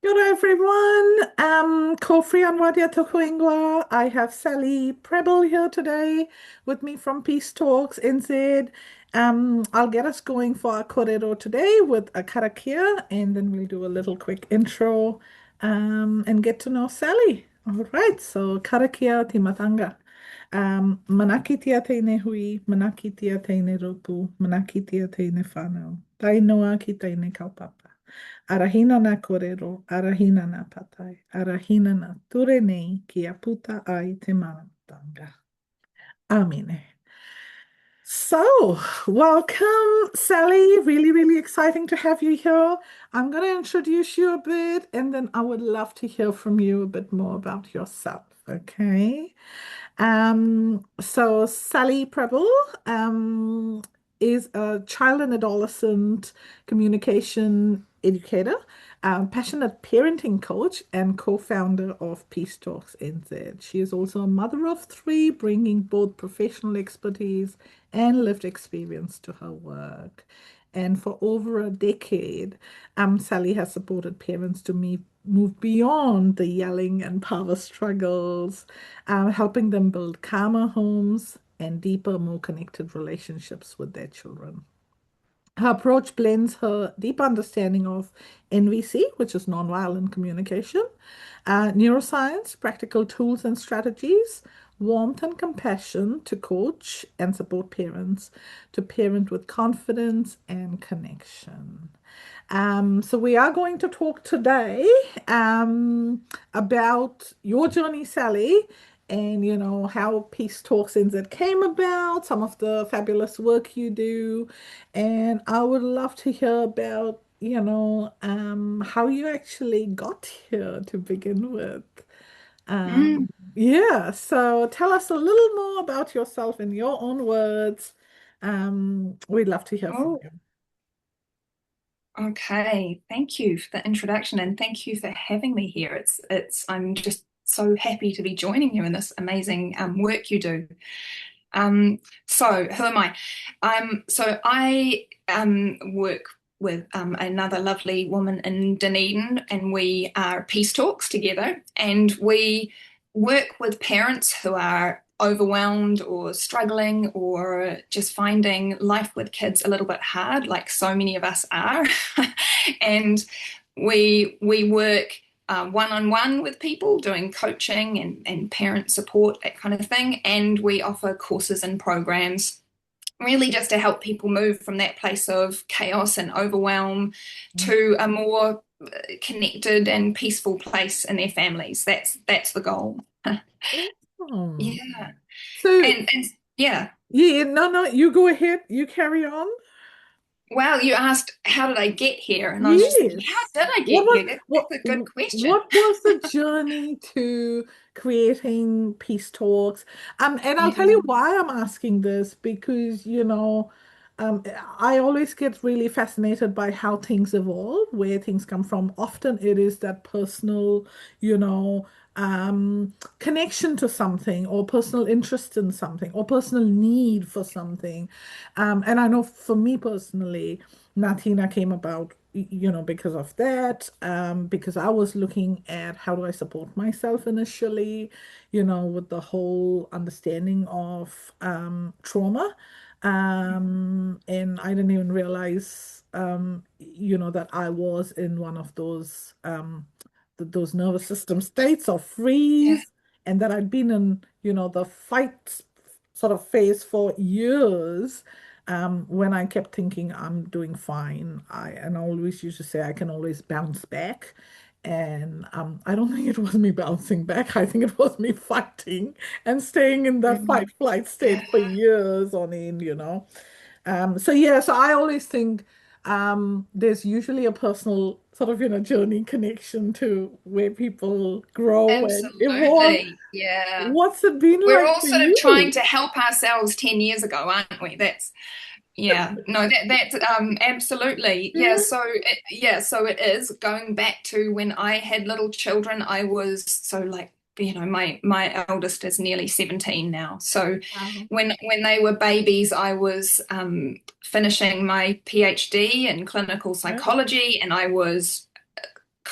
Good everyone. Kofi Anwadia Tokuingwa. I have Sally Prebble here today with me from Peace Talks NZ. I'll get us going for our Kōrero today with a karakia, and then we'll do a little quick intro and get to know Sally. All right, so karakia te matanga. Manakitia teine hui, manakitia teine rupu, manakitia teine whānau. Tai noa ki teine kaupapa. Arahina na kōrero, arahina na patai, arahina na ture nei ki a puta ai te manatanga. Amine. So, welcome, Sally. Really, really exciting to have you here. I'm going to introduce you a bit, and then I would love to hear from you a bit more about yourself. Okay. So Sally Prebble is a child and adolescent communication educator, passionate parenting coach, and co-founder of Peace Talks NZ. She is also a mother of three, bringing both professional expertise and lived experience to her work. And for over a decade, Sally has supported parents to move beyond the yelling and power struggles, helping them build calmer homes and deeper, more connected relationships with their children. Her approach blends her deep understanding of NVC, which is nonviolent communication, neuroscience, practical tools and strategies, warmth and compassion to coach and support parents to parent with confidence and connection. So we are going to talk today about your journey, Sally, and how Peace Talks NZ came about, some of the fabulous work you do, and I would love to hear about how you actually got here to begin with. Mm. Yeah, so tell us a little more about yourself in your own words. We'd love to hear from Oh, you. okay. Thank you for the introduction and thank you for having me here. I'm just so happy to be joining you in this amazing work you do. So who am I? I work with another lovely woman in Dunedin, and we are Peace Talks together, and we work with parents who are overwhelmed or struggling or just finding life with kids a little bit hard, like so many of us are. And we work one-on-one with people doing coaching and parent support, that kind of thing. And we offer courses and programs really just to help people move from that place of chaos and overwhelm to a more connected and peaceful place in their families. That's the goal. Awesome. Yeah. So, And yeah. yeah, no, no, you go ahead, you carry on. Well, you asked how did I get here? And I was just thinking, how Yes. did I What get was here? That's what a good question. what was the journey to creating Peace Talks? And I'll tell Yeah. you why I'm asking this because, um, I always get really fascinated by how things evolve, where things come from. Often it is that personal, you know, connection to something or personal interest in something or personal need for something. And I know for me personally, NATINA came about, because of that, because I was looking at how do I support myself initially, with the whole understanding of trauma. And I didn't even realize, that I was in one of those those nervous system states of Yeah. freeze, and that I'd been in, the fight sort of phase for years. When I kept thinking I'm doing fine, I always used to say I can always bounce back. And I don't think it was me bouncing back. I think it was me fighting and staying in that Mm. fight flight Yeah. state for years on end. So yeah, so I always think there's usually a personal sort of, journey connection to where people grow and evolve. Absolutely. Yeah. What's it been We're like all for sort of trying you? to help ourselves 10 years ago, aren't we? That's absolutely. Yeah, Yeah. so it is going back to when I had little children. I was so like, my eldest is nearly 17 now. So Wow. when they were babies, I was finishing my PhD in clinical Yeah. psychology, and I was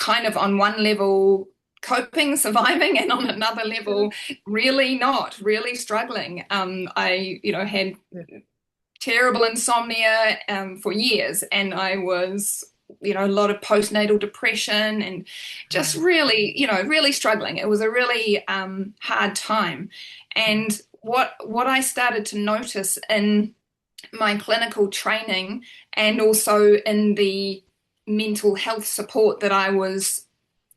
kind of on one level coping, surviving, and on another Yeah. level, really not, really struggling. I, had Yeah. terrible insomnia for years, and I was, a lot of postnatal depression and just Wow. really, really struggling. It was a really hard time. And what I started to notice in my clinical training and also in the mental health support that I was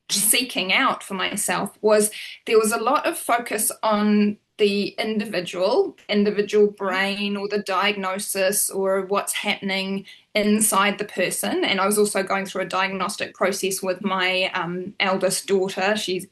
seeking out for myself was there was a lot of focus on the individual brain or the diagnosis or what's happening inside the person. And I was also going through a diagnostic process with my eldest daughter. She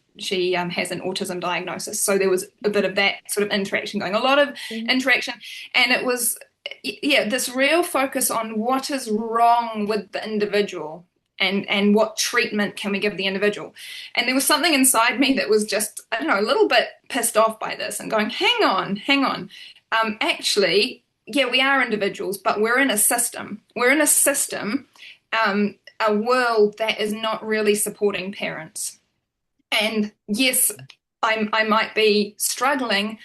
has an autism diagnosis. So there was a bit of that sort of interaction going, a lot of Mm. interaction. And it was, yeah, this real focus on what is wrong with the individual and what treatment can we give the individual. And there was something inside me that was just, I don't know, a little bit pissed off by this and going, hang on, hang on. Actually, yeah, we are individuals, but we're in a system. We're in a system, a world that is not really supporting parents. And yes, I might be struggling,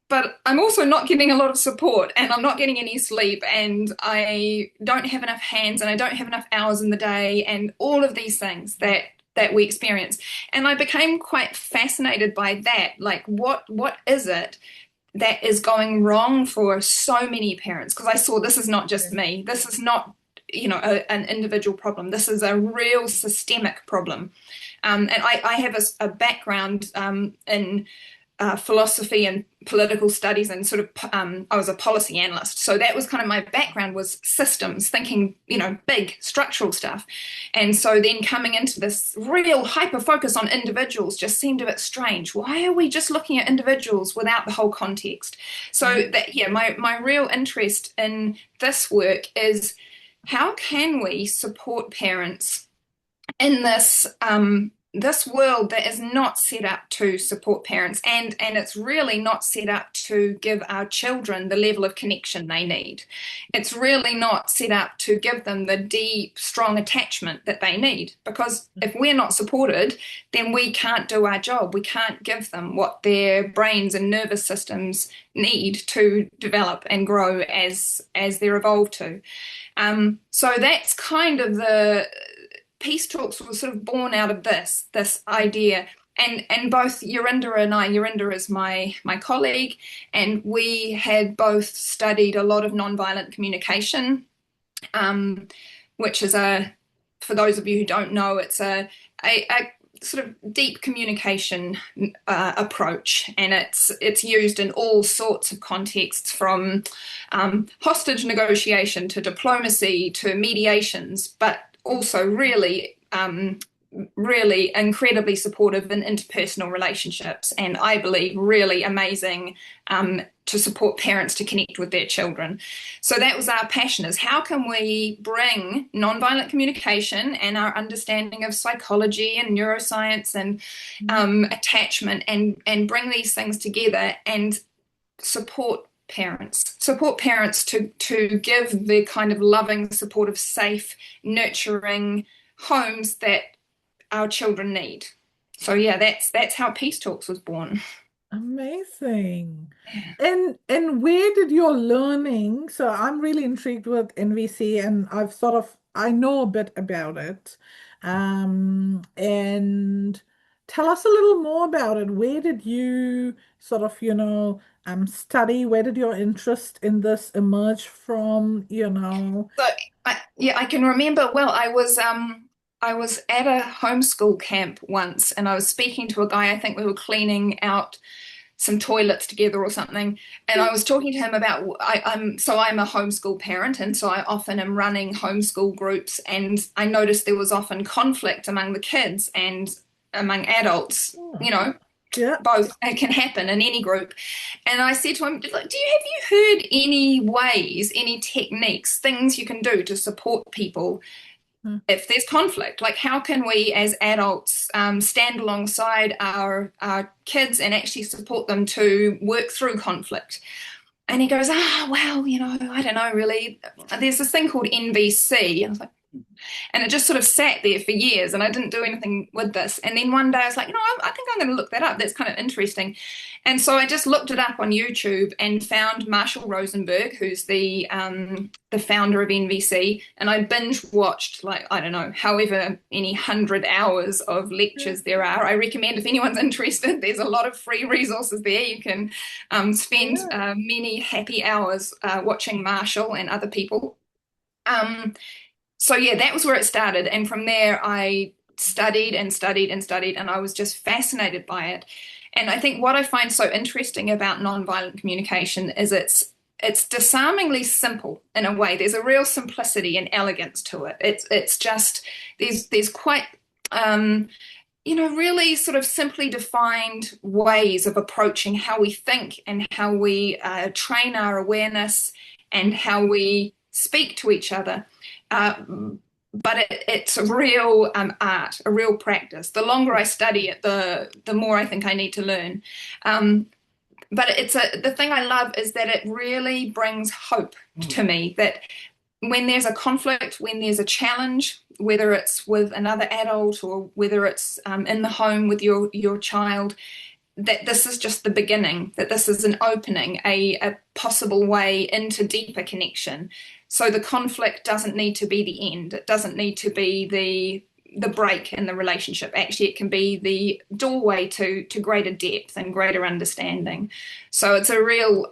but I'm also not getting a lot of support and I'm not getting any sleep and I don't have enough hands and I don't have enough hours in the day and all of these things that we experience. And I became quite fascinated by that. Like what is it that is going wrong for so many parents? Because I saw this is not just Yeah. me. This is not, an individual problem. This is a real systemic problem. And I have a background in philosophy and political studies and sort of I was a policy analyst, so that was kind of my background, was systems thinking, big structural stuff. And so then coming into this real hyper focus on individuals just seemed a bit strange. Why are we just looking at individuals without the whole context? So that, yeah, my real interest in this work is how can we support parents in this world that is not set up to support parents, and it's really not set up to give our children the level of connection they need. It's really not set up to give them the deep, strong attachment that they need, because if we're not supported, then we can't do our job. We can't give them what their brains and nervous systems need to develop and grow as they're evolved to. So that's kind of the Peace Talks was sort of born out of this idea. And both Yorinda and I, Yorinda is my colleague, and we had both studied a lot of nonviolent communication, which is for those of you who don't know, it's a sort of deep communication approach, and it's used in all sorts of contexts, from hostage negotiation to diplomacy to mediations, but also really, really incredibly supportive in interpersonal relationships, and I believe really amazing to support parents to connect with their children. So that was our passion, is how can we bring nonviolent communication and our understanding of psychology and neuroscience and attachment and bring these things together and support parents to give the kind of loving, supportive, safe, nurturing homes that our children need. So yeah, that's how Peace Talks was born. Amazing. And where did your learning, so I'm really intrigued with NVC and I know a bit about it. And tell us a little more about it. Where did you sort of, study? Where did your interest in this emerge from? So I can remember well. I was at a homeschool camp once, and I was speaking to a guy. I think we were cleaning out some toilets together or something. And I was talking to him about I'm a homeschool parent, and so I often am running homeschool groups, and I noticed there was often conflict among the kids and among adults, Oh, yeah. both. It can happen in any group. And I said to him, "Look, have you heard any ways, any techniques, things you can do to support people Mm. if there's conflict? Like, how can we as adults stand alongside our kids and actually support them to work through conflict?" And he goes, well, I don't know really. There's this thing called NVC. I was like, And it just sort of sat there for years, and I didn't do anything with this. And then one day I was like, I think I'm going to look that up. That's kind of interesting. And so I just looked it up on YouTube and found Marshall Rosenberg, who's the founder of NVC, and I binge watched, like, I don't know, however many 100 hours of lectures there are. I recommend, if anyone's interested, there's a lot of free resources there. You can spend Yeah. many happy hours watching Marshall and other people. Um, so yeah, that was where it started. And from there, I studied and studied and studied, and I was just fascinated by it. And I think what I find so interesting about nonviolent communication is it's disarmingly simple in a way. There's a real simplicity and elegance to it. It's just there's quite really sort of simply defined ways of approaching how we think and how we train our awareness and how we speak to each other. Uh, but it's a real art, a real practice. The longer I study it, the more I think I need to learn. Um, but the thing I love is that it really brings hope to me that when there's a conflict, when there's a challenge, whether it's with another adult or whether it's in the home with your child, that this is just the beginning, that this is an opening, a possible way into deeper connection. So the conflict doesn't need to be the end. It doesn't need to be the break in the relationship. Actually, it can be the doorway to greater depth and greater understanding. So it's a real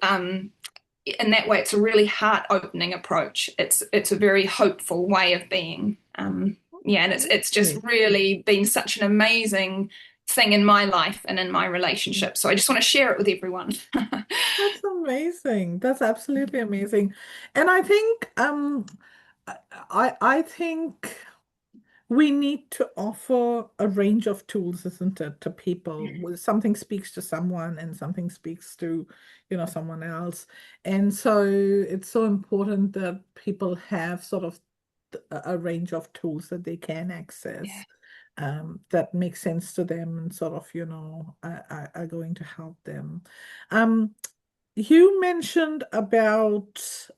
in that way, it's a really heart-opening approach. It's a very hopeful way of being. Yeah, and it's just Absolutely. really been such an amazing thing in my life and in my relationship. So I just want to share it with everyone. That's amazing. That's absolutely amazing. And I think I think we need to offer a range of tools, isn't it, to people. Something speaks to someone and something speaks to, someone else. And so it's so important that people have sort of a range of tools that they can Yeah, access that make sense to them and sort of, are going to help them. Um, you mentioned about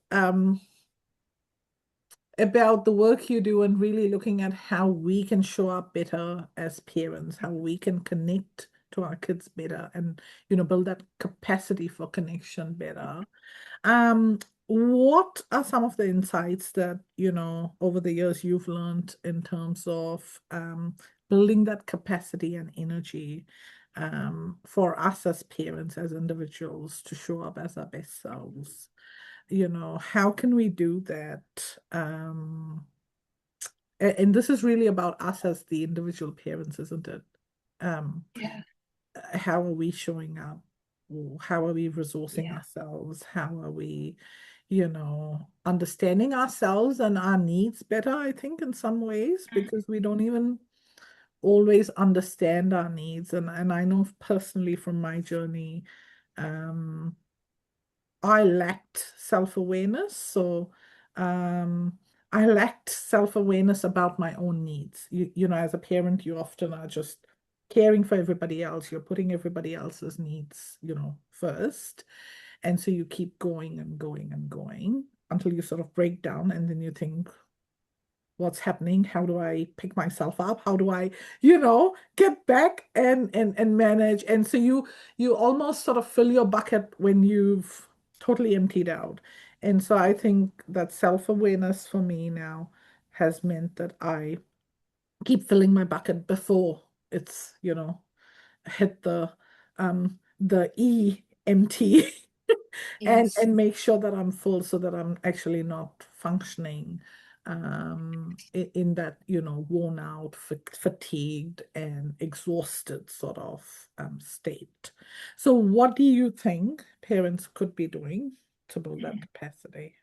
the work you do and really looking at how we can show up better as parents, how we can connect to our kids better and, build that capacity for connection better. Um, what are some of the insights that, over the years you've learned in terms of building that capacity and energy for us as parents, as individuals, to show up as our best selves? How can we do that? And this is really about us as the individual parents, isn't it? Um, yeah, how are we showing up? Or how are we resourcing yeah. ourselves? How are we, understanding ourselves and our needs better, I think, in some ways, because we don't even always understand our needs. And I know personally from my journey, um, I lacked self-awareness. So I lacked self-awareness about my own needs. As a parent, you often are just caring for everybody else. You're putting everybody else's needs, first. And so you keep going and going and going until you sort of break down and then you think, what's happening? How do I pick myself up? How do I, get back and manage? And so you almost sort of fill your bucket when you've totally emptied out. And so I think that self-awareness for me now has meant that I keep filling my bucket before it's, hit the empty and Yes. make sure that I'm full so that I'm actually not functioning in that, worn out, fatigued and exhausted sort of state. So what do you think parents could be doing to build that capacity?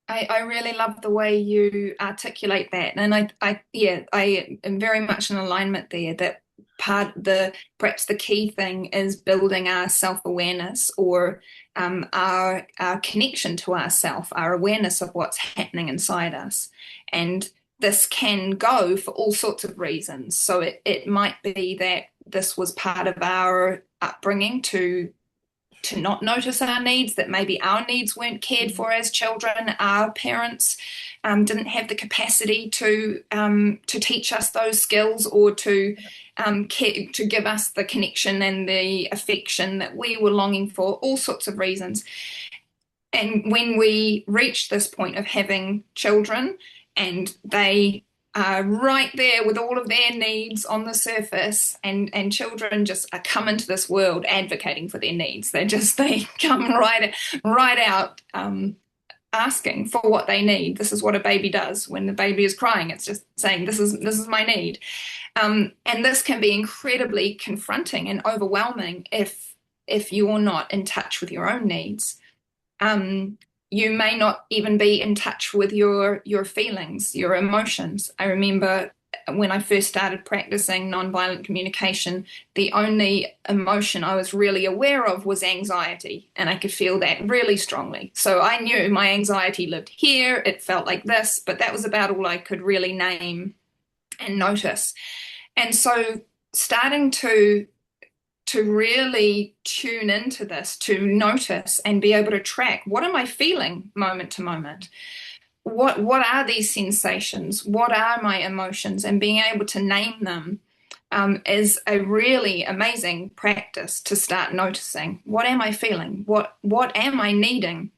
I really love the way you articulate that. And yeah, I am very much in alignment there that perhaps the key thing is building our self-awareness or our connection to ourself, our awareness of what's happening inside us. And this can go for all sorts of reasons. So it might be that this was part of our upbringing to to not notice our needs, that maybe our needs weren't cared for as children, our parents didn't have the capacity to teach us those skills or to give us the connection and the affection that we were longing for, all sorts of reasons. And when we reach this point of having children and they are right there with all of their needs on the surface, and children just are come into this world advocating for their needs. They come right out asking for what they need. This is what a baby does when the baby is crying. It's just saying, this is my need. And this can be incredibly confronting and overwhelming if you're not in touch with your own needs. You may not even be in touch with your feelings, your emotions. I remember when I first started practicing nonviolent communication, the only emotion I was really aware of was anxiety, and I could feel that really strongly. So I knew my anxiety lived here, it felt like this, but that was about all I could really name and notice. And so starting to really tune into this, to notice and be able to track, what am I feeling moment to moment? What are these sensations? What are my emotions? And being able to name them is a really amazing practice to start noticing. What am I feeling? What am I needing?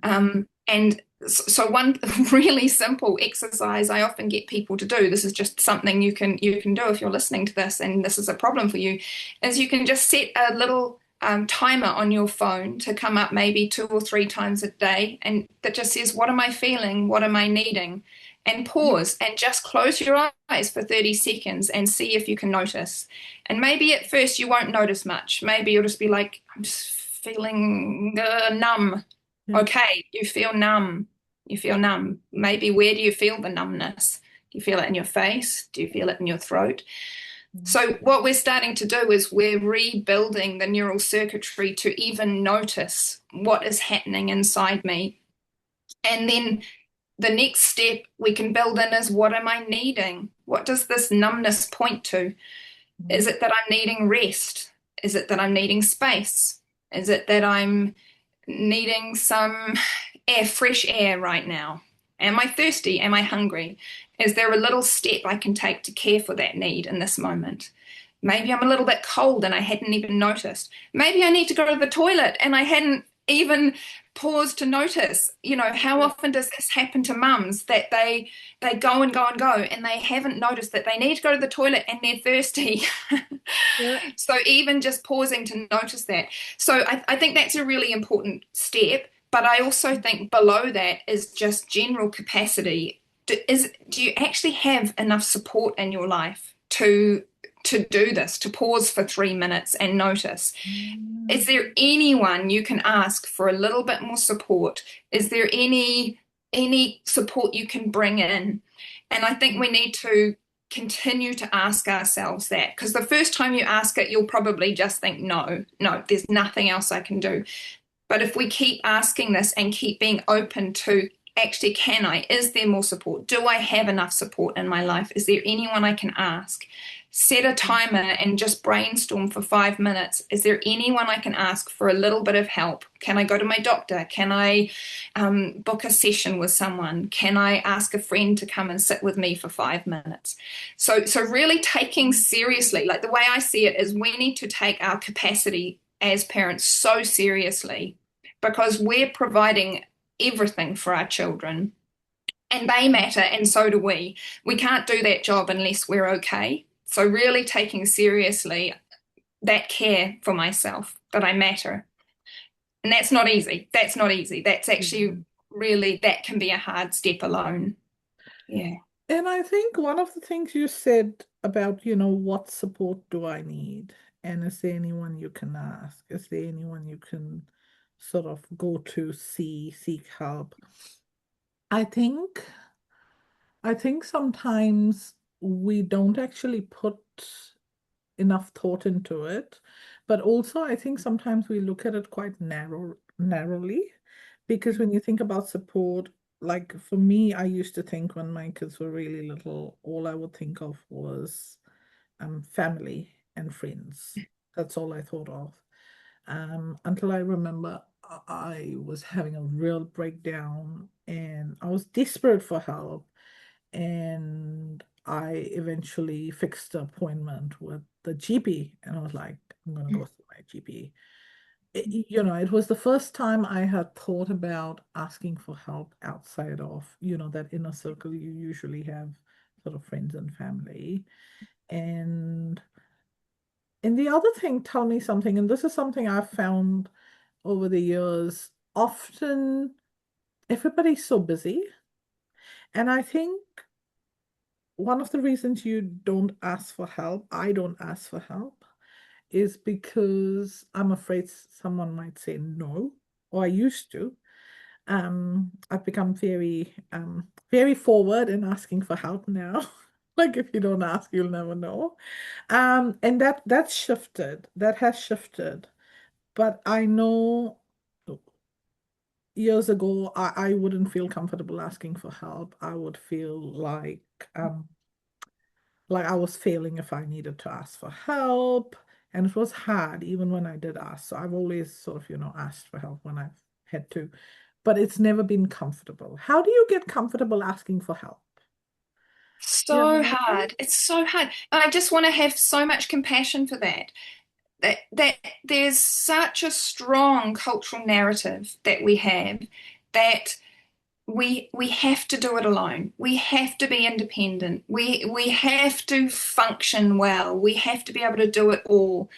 And so one really simple exercise I often get people to do, this is just something you can do if you're listening to this and this is a problem for you, is you can just set a little timer on your phone to come up maybe 2 or 3 times a day, and that just says, what am I feeling? What am I needing? And pause and just close your eyes for 30 seconds and see if you can notice. And maybe at first you won't notice much. Maybe you'll just be like, I'm just feeling numb. Yeah. Okay, you feel numb. You feel numb. Maybe where do you feel the numbness? Do you feel it in your face? Do you feel it in your throat? So what we're starting to do is we're rebuilding the neural circuitry to even notice what is happening inside me. And then the next step we can build in is, what am I needing? What does this numbness point to? Is it that I'm needing rest? Is it that I'm needing space? Is it that I'm needing some fresh air right now? Am I thirsty? Am I hungry? Is there a little step I can take to care for that need in this moment? Maybe I'm a little bit cold and I hadn't even noticed. Maybe I need to go to the toilet and I hadn't even paused to notice. How often does this happen to mums, that they go and go and go and they haven't noticed that they need to go to the toilet and they're thirsty? Yeah. So even just pausing to notice that. So I think that's a really important step. But I also think below that is just general capacity. Do you actually have enough support in your life to do this, to pause for 3 minutes and notice? Is there anyone you can ask for a little bit more support? Is there any support you can bring in? And I think we need to continue to ask ourselves that, because the first time you ask it, you'll probably just think, no, there's nothing else I can do. But if we keep asking this and keep being open to, actually, is there more support? Do I have enough support in my life? Is there anyone I can ask? Set a timer and just brainstorm for 5 minutes. Is there anyone I can ask for a little bit of help? Can I go to my doctor? Can I book a session with someone? Can I ask a friend to come and sit with me for 5 minutes? So really taking seriously, like the way I see it is, we need to take our capacity as parents so seriously, because we're providing everything for our children and they matter, and so do we. We can't do that job unless we're okay. So really taking seriously that care for myself, that I matter. And that's not easy. That's not easy. That's actually really, that can be a hard step alone. Yeah. And I think one of the things you said about, what support do I need? And is there anyone you can ask? Is there anyone you can sort of go to seek help? I think sometimes we don't actually put enough thought into it, but also I think sometimes we look at it quite narrowly, because when you think about support, like for me, I used to think when my kids were really little, all I would think of was family and friends. That's all I thought of. until I remember I was having a real breakdown and I was desperate for help. And I eventually fixed the appointment with the GP, and I was like, I'm going to go see my GP. It was the first time I had thought about asking for help outside of, that inner circle you usually have, sort of friends and family. And the other thing, tell me something, and this is something I've found over the years, often everybody's so busy. And I think one of the reasons you don't ask for help, I don't ask for help, is because I'm afraid someone might say no, or I used to. I've become very forward in asking for help now. Like if you don't ask, you'll never know. And that's shifted. That has shifted. But I know years ago, I wouldn't feel comfortable asking for help. I would feel like I was failing if I needed to ask for help. And it was hard even when I did ask. So I've always sort of, asked for help when I've had to, but it's never been comfortable. How do you get comfortable asking for help? You So know? hard. It's so hard. I just want to have so much compassion for that. That there's such a strong cultural narrative that we have that we have to do it alone. We have to be independent. We have to function well. We have to be able to do it all.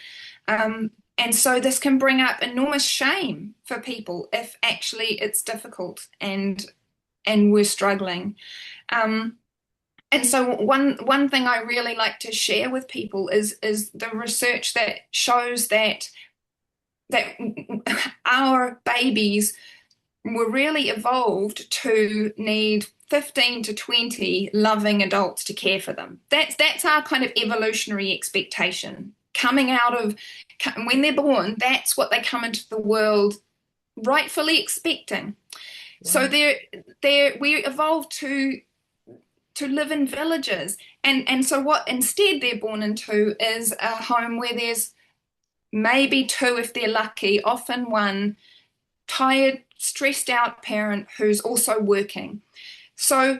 And so this can bring up enormous shame for people if actually it's difficult and we're struggling. Um, and so one thing I really like to share with people is the research that shows that our babies were really evolved to need 15 to 20 loving adults to care for them. That's our kind of evolutionary expectation. Coming out of when they're born, that's what they come into the world rightfully expecting. So Wow. we evolved to live in villages. And so what instead they're born into is a home where there's maybe two if they're lucky, often one tired, stressed out parent who's also working. So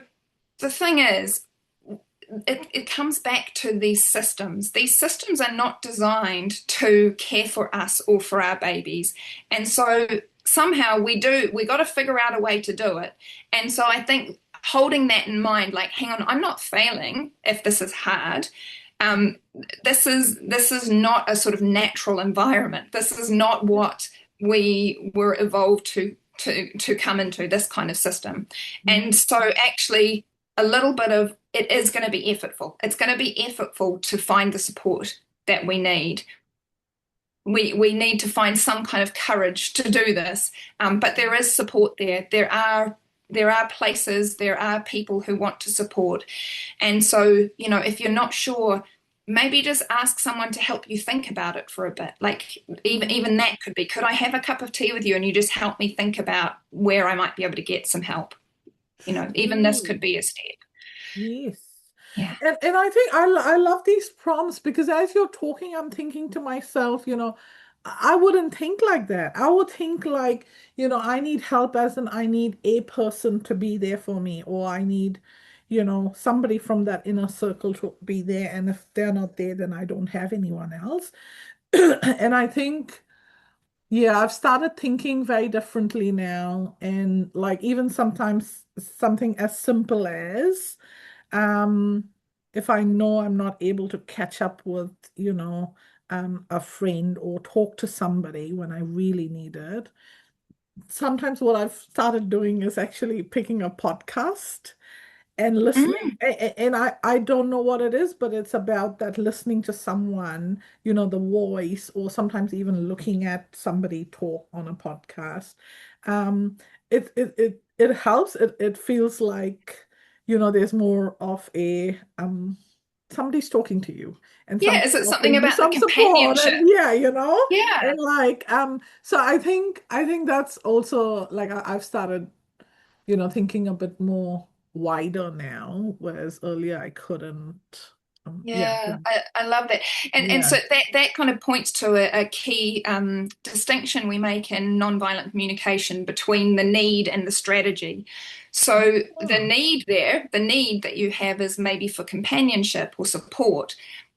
the thing is, it comes back to these systems. These systems are not designed to care for us or for our babies. And so somehow we got to figure out a way to do it. And so I think holding that in mind, like, hang on, I'm not failing if this is hard. Um, this is not a sort of natural environment. This is not what we were evolved to come into, this kind of system. Mm. And so actually a little bit of it is going to be effortful. It's going to be effortful to find the support that we need. We need to find some kind of courage to do this, but there is support there. There are places, there are people who want to support. And so, if you're not sure, maybe just ask someone to help you think about it for a bit. Like even that could be, could I have a cup of tea with you and you just help me think about where I might be able to get some help? Even this could True. be a step. Yes. Yeah. And I think I love these prompts because as you're talking, I'm thinking to myself, I wouldn't think like that. I would think like, I need help as in I need a person to be there for me, or I need, somebody from that inner circle to be there. And if they're not there, then I don't have anyone else. And I think, yeah, I've started thinking very differently now. And like even sometimes something as simple as um, if I know I'm not able to catch up with, a friend or talk to somebody when I really need it, sometimes what I've started doing is actually picking a podcast and listening. Mm. And I don't know what it is, but it's about that listening to someone, the voice, or sometimes even looking at somebody talk on a podcast. Um, it helps. It feels like, there's more of a somebody's talking to you and Yeah, is somebody's it something offering you about the some support. companionship? And yeah, Yeah. and like so I think that's also like I've started thinking a bit more wider now, whereas earlier I couldn't. Yeah, Yeah, I love that. And yeah. so that kind of points to a key distinction we make in nonviolent communication between the need and the strategy. So the Oh, need there, the need that you have is maybe for companionship or support,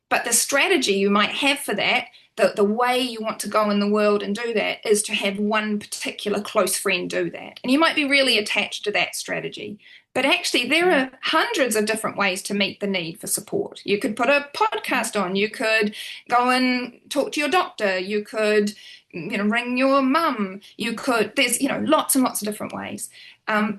but the strategy you might have for that, the way you want to go in the world and do that is to have one particular close friend do that. And you might be really attached to that strategy. But actually, there are hundreds of different ways to meet the need for support. You could put a podcast on, you could go and talk to your doctor, you could, ring your mum, there's, lots and lots of different ways.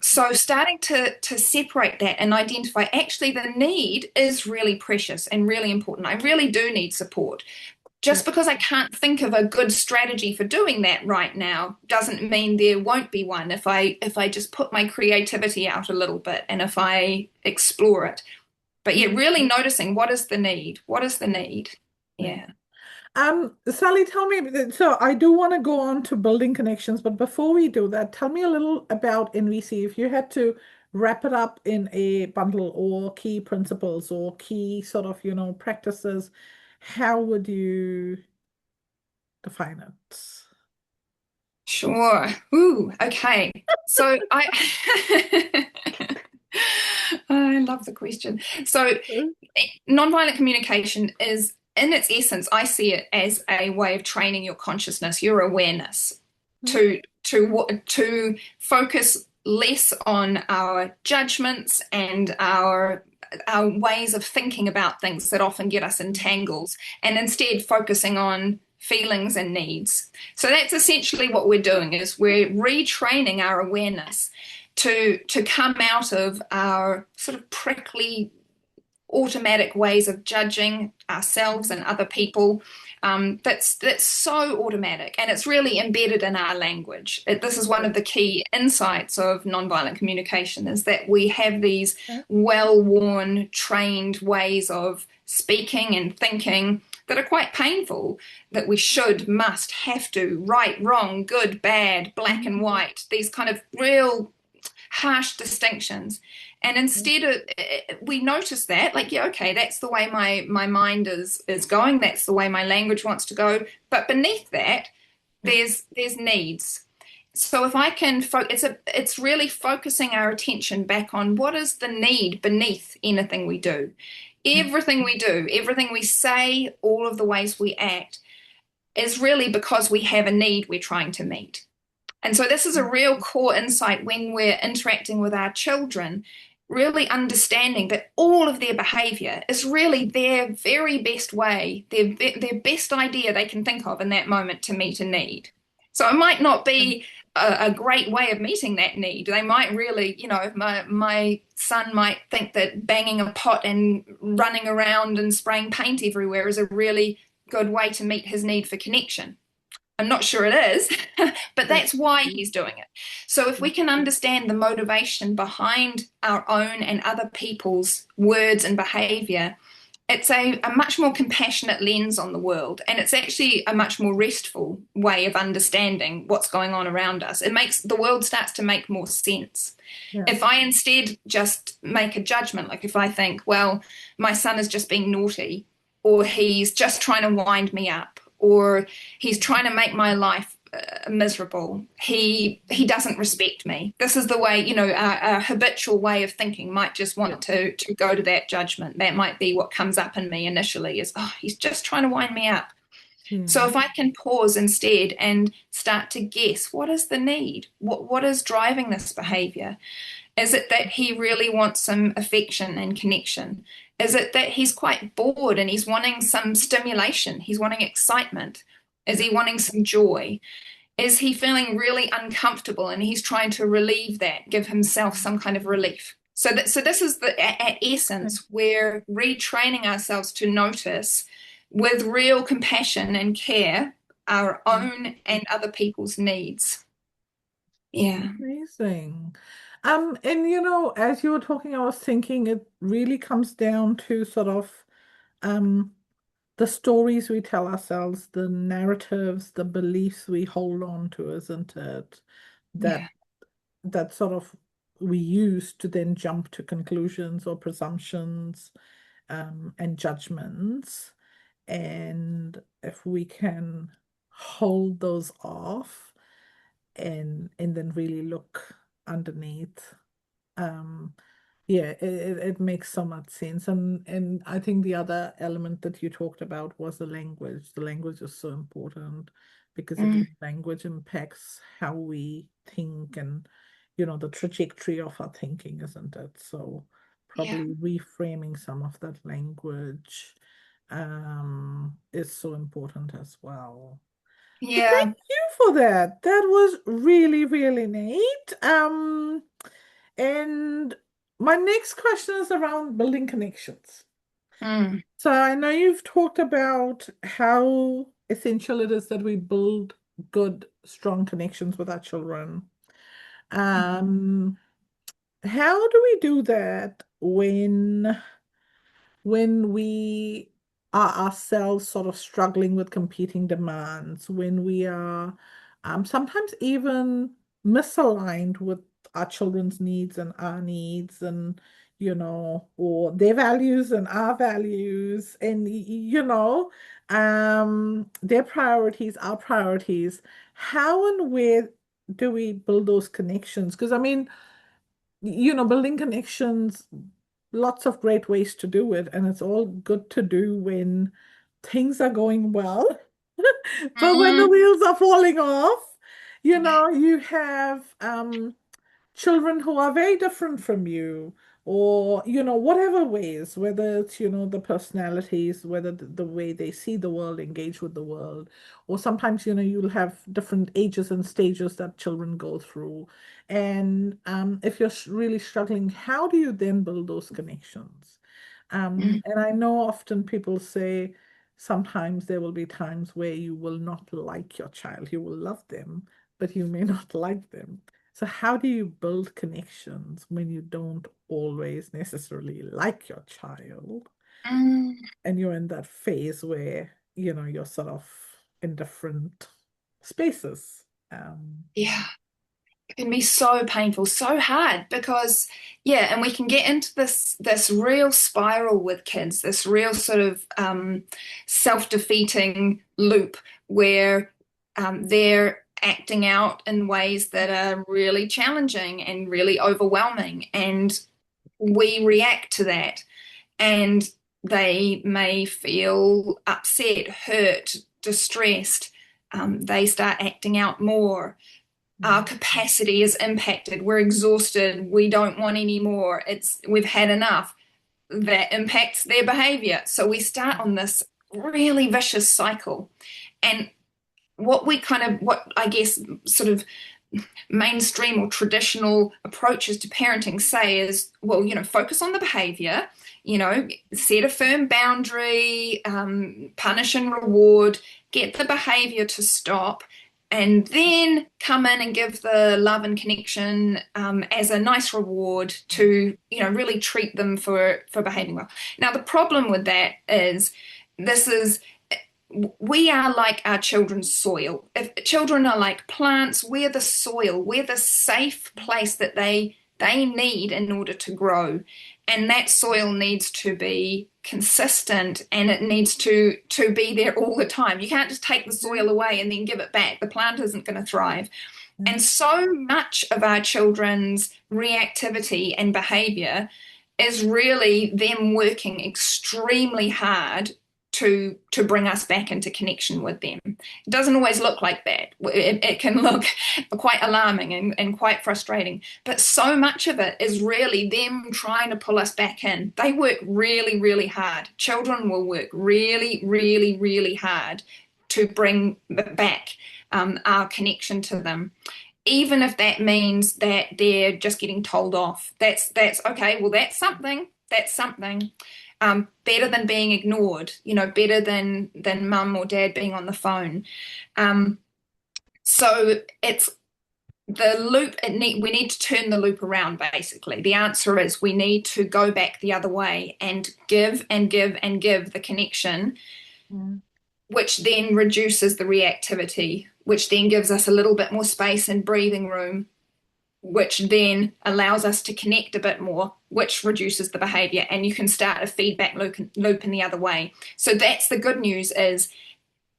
So starting to separate that and identify actually the need is really precious and really important. I really do need support. yeah, Just because I can't think of a good strategy for doing that right now doesn't mean there won't be one if I just put my creativity out a little bit and if I explore it. But yeah, really noticing what is the need? What is the need? yeah. Yeah. Sally, tell me, so I do want to go on to building connections, but before we do that, tell me a little about NVC. If you had to wrap it up in a bundle or key principles or key sort of, practices, how would you define it? Sure. Ooh, okay. So I love the question. So nonviolent communication is, in its essence, I see it as a way of training your consciousness, your awareness, to focus less on our judgments and our ways of thinking about things that often get us in tangles, and instead focusing on feelings and needs. So that's essentially what we're doing is we're retraining our awareness to come out of our sort of prickly automatic ways of judging ourselves and other people. That's so automatic, and it's really embedded in our language. This is one of the key insights of nonviolent communication: is that we have these well-worn, trained ways of speaking and thinking that are quite painful. That we should, must, have to, right, wrong, good, bad, black and white. These kind of real harsh distinctions. And instead of, we notice that, like, yeah, okay, that's the way my mind is going, that's the way my language wants to go, but beneath that there's needs. So if I can it's really focusing our attention back on what is the need beneath anything we do. Everything we do, everything we say, all of the ways we act is really because we have a need we're trying to meet. And so this is a real core insight when we're interacting with our children, really understanding that all of their behavior is really their very best way, their best idea they can think of in that moment to meet a need. So it might not be a great way of meeting that need. They might really, my son might think that banging a pot and running around and spraying paint everywhere is a really good way to meet his need for connection. I'm not sure it is, but that's why he's doing it. So if we can understand the motivation behind our own and other people's words and behavior, it's a much more compassionate lens on the world. And it's actually a much more restful way of understanding what's going on around us. It makes the world starts to make more sense. Yeah. If I instead just make a judgment, like if I think, well, my son is just being naughty, or he's just trying to wind me up, or he's trying to make my life miserable. He doesn't respect me. This is the way, our habitual way of thinking might just want to go to that judgment. That might be what comes up in me initially is, oh, he's just trying to wind me up. So Yeah. if I can pause instead and start to guess, what is the need? What is driving this behavior? Is it that he really wants some affection and connection? Is it that he's quite bored and he's wanting some stimulation? He's wanting excitement. Is he wanting some joy? Is he feeling really uncomfortable and he's trying to relieve that, give himself some kind of relief? So this is at essence, we're retraining ourselves to notice with real compassion and care our own and other people's needs. Yeah. Amazing. And as you were talking, I was thinking it really comes down to sort of um the stories we tell ourselves, the narratives, the beliefs we hold on to, isn't it? Yeah. That sort of we use to then jump to conclusions or presumptions. and judgments. And if we can hold those off and then really look underneath, um, yeah, it makes so much sense. And I think the other element that you talked about was the language. The language is so important because Mm, again, language impacts how we think and the trajectory of our thinking, isn't it? So yeah. probably reframing some of that language is so important as well. So thank Yeah. you for that. That was really, really neat. And my next question is around building connections. Mm, So I know you've talked about how essential it is that we build good, strong connections with our children. Um, how do we do that when we are ourselves sort of struggling with competing demands, when we are sometimes even misaligned with our children's needs and our needs, and or their values and our values, and their priorities, our priorities. How and where do we build those connections? Because I mean, building connections, lots of great ways to do it, and it's all good to do when things are going well. But when the mm, wheels are falling off, you have children who are very different from you, or whatever ways, whether it's the personalities, whether the way they see the world, engage with the world, or sometimes you'll have different ages and stages that children go through. And if you're really struggling, how do you then build those connections? mm, And I know often people say sometimes there will be times where you will not like your child, you will love them, but you may not like them. So how do you build connections when you don't always necessarily like your child mm. and you're in that phase where, you're sort of in different spaces? Yeah. It can be so painful, so hard because yeah, and we can get into this real spiral with kids, this real sort of self-defeating loop where they're acting out in ways that are really challenging and really overwhelming, and we react to that, and they may feel upset, hurt, distressed. They start acting out more. Our Mm, capacity is impacted. We're exhausted. We don't want any more. We've had enough. That impacts their behavior. So we start on this really vicious cycle. And what I guess sort of mainstream or traditional approaches to parenting say is, well, focus on the behavior, set a firm boundary, punish and reward, get the behavior to stop, and then come in and give the love and connection as a nice reward to, really treat them for behaving well. Now, the problem with that is this is we are like our children's soil. If children are like plants, we're the soil. We're the safe place that they need in order to grow. And that soil needs to be consistent, and it needs to be there all the time. You can't just take the soil away and then give it back. The plant isn't going to thrive. mm, And so much of our children's reactivity and behavior is really them working extremely hard to bring us back into connection with them. It doesn't always look like that. It can look quite alarming and quite frustrating, but so much of it is really them trying to pull us back in. They work really, really hard. Children will work really, really, really hard to bring back our connection to them, even if that means that they're just getting told off. That's okay. Well, that's something. That's something. Better than being ignored. Better than mum or dad being on the phone. Um, so it's the loop. We need to turn the loop around. Basically, the answer is we need to go back the other way and give and give and give the connection, mm, which then reduces the reactivity, which then gives us a little bit more space and breathing room which then allows us to connect a bit more, which reduces the behavior, and you can start a feedback loop in the other way. So that's the good news is,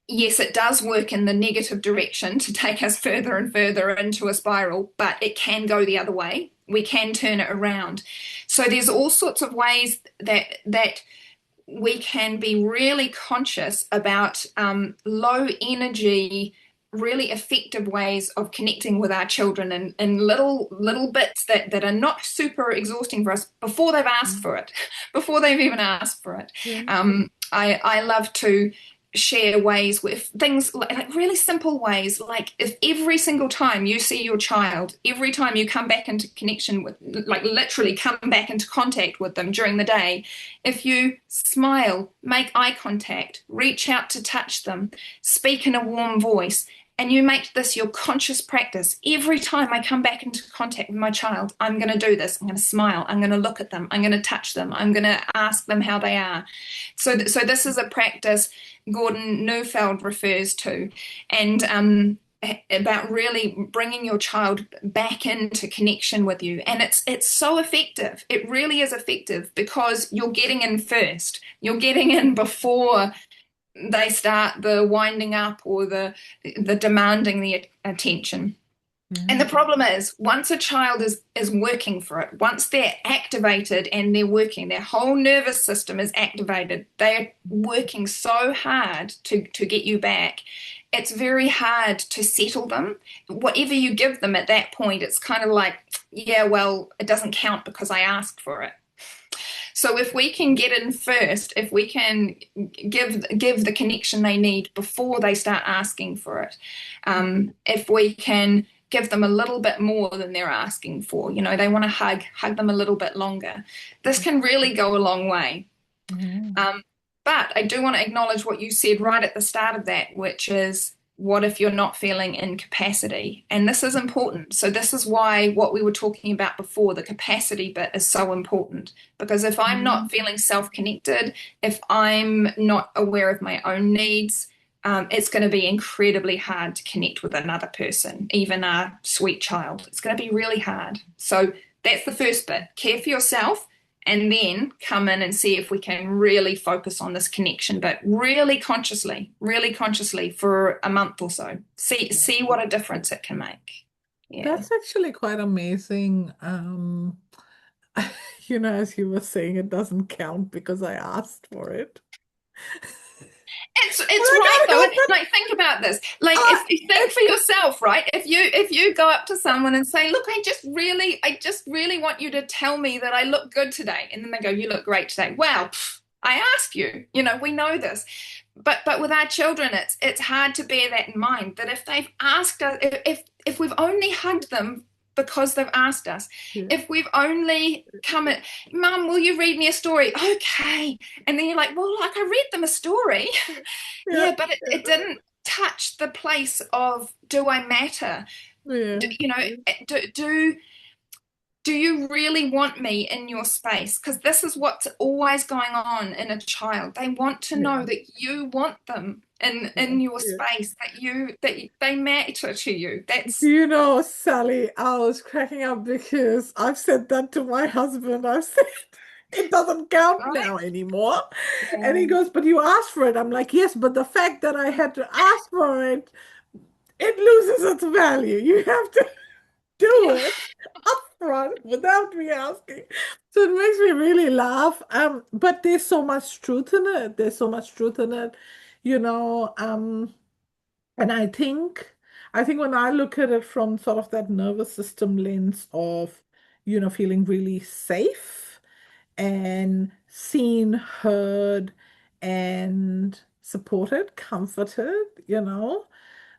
yes, it does work in the negative direction to take us further and further into a spiral, but it can go the other way. We can turn it around. So there's all sorts of ways that we can be really conscious about low energy, really effective ways of connecting with our children in little bits that are not super exhausting for us before they've asked for it, before they've even asked for it. Yeah. I love to share ways with things like really simple ways, like if every single time you see your child, every time you come back into connection with, like literally come back into contact with them during the day, if you smile, make eye contact, reach out to touch them, speak in a warm voice, and you make this your conscious practice. Every time I come back into contact with my child, I'm going to do this. I'm going to smile. I'm going to look at them. I'm going to touch them. I'm going to ask them how they are. So this is a practice Gordon Neufeld refers to, and about really bringing your child back into connection with you. And it's so effective. It really is effective because you're getting in first. You're getting in before they start the winding up or the demanding the attention. And the problem is, once a child is working for it, once they're activated and they're working, their whole nervous system is activated, they're working so hard to get you back. It's very hard to settle them. Whatever you give them at that point, it's kind of like, yeah, well, it doesn't count because I asked for it. So if we can get in first, if we can give the connection they need before they start asking for it, if we can give them a little bit more than they're asking for, they want to hug them a little bit longer. This can really go a long way. But I do want to acknowledge what you said right at the start of that, which is, what if you're not feeling in capacity? And this is important. So this is why what we were talking about before, the capacity bit, is so important. Because if I'm not feeling self-connected, if I'm not aware of my own needs, it's going to be incredibly hard to connect with another person, even a sweet child. It's going to be really hard. So that's the first bit. Care for yourself, and then come in and see if we can really focus on this connection, but really consciously for a month or so. See what a difference it can make. Yeah. That's actually quite amazing. As you were saying, it doesn't count because I asked for it. It's right though. Like, think about this. Like, if you think for yourself, right? If you go up to someone and say, "Look, I just really want you to tell me that I look good today," and then they go, "You look great today." Well, I asked you. We know this. But with our children, it's hard to bear that in mind. That if they've asked us, if we've only hugged them because they've asked us. Yeah. If we've only come at, "Mum, will you read me a story?" Okay. And then you're like, "Well, like, I read them a story." Yeah, but it didn't touch the place of, do I matter? Yeah. Do you really want me in your space? Because this is what's always going on in a child. They want to know that you want them in your space, that they matter to you. That's Sally, I was cracking up because I've said that to my husband. I've said it doesn't count now anymore. Yeah. And he goes, "But you asked for it." I'm like, "Yes, but the fact that I had to ask for it, it loses its value. You have to do it upfront without me asking." So it makes me really laugh. But there's so much truth in it. There's so much truth in it, and I think when I look at it from sort of that nervous system lens of, feeling really safe and seen, heard, and supported, comforted,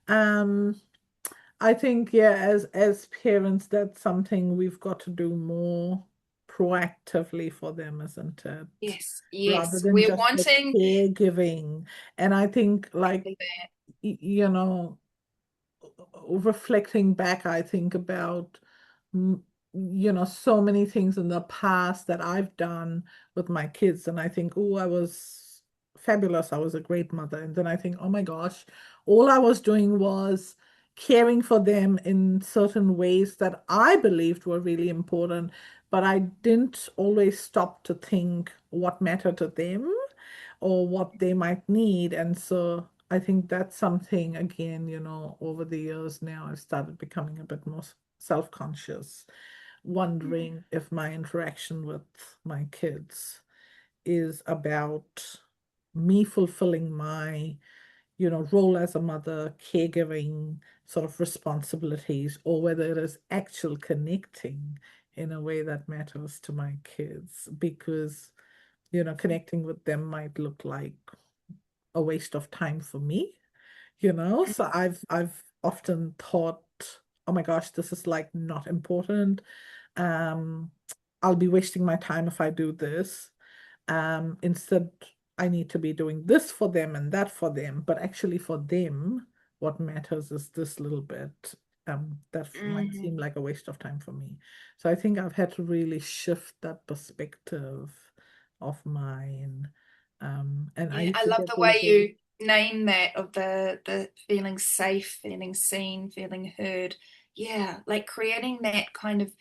um, I think, yeah, as parents, that's something we've got to do more proactively for them, isn't it? Yes, Rather than we're just wanting caregiving. And I think, like, reflecting back, I think about, so many things in the past that I've done with my kids. And I think, oh, I was fabulous. I was a great mother. And then I think, oh my gosh, all I was doing was caring for them in certain ways that I believed were really important, but I didn't always stop to think what mattered to them or what they might need. And so I think that's something, again, over the years now, I've started becoming a bit more self-conscious, wondering if my interaction with my kids is about me fulfilling my role as a mother, caregiving sort of responsibilities, or whether it is actual connecting in a way that matters to my kids. Because, connecting with them might look like a waste of time for me. So I've often thought, oh my gosh, this is like not important. Um, I'll be wasting my time if I do this. Instead, I need to be doing this for them and that for them. But actually, for them, what matters is this little bit. That might Mm. seem like a waste of time for me. So I think I've had to really shift that perspective of mine. And I Yeah, used I to love get the really, way really, you name that of the feeling safe, feeling seen, feeling heard. Yeah, like creating that kind of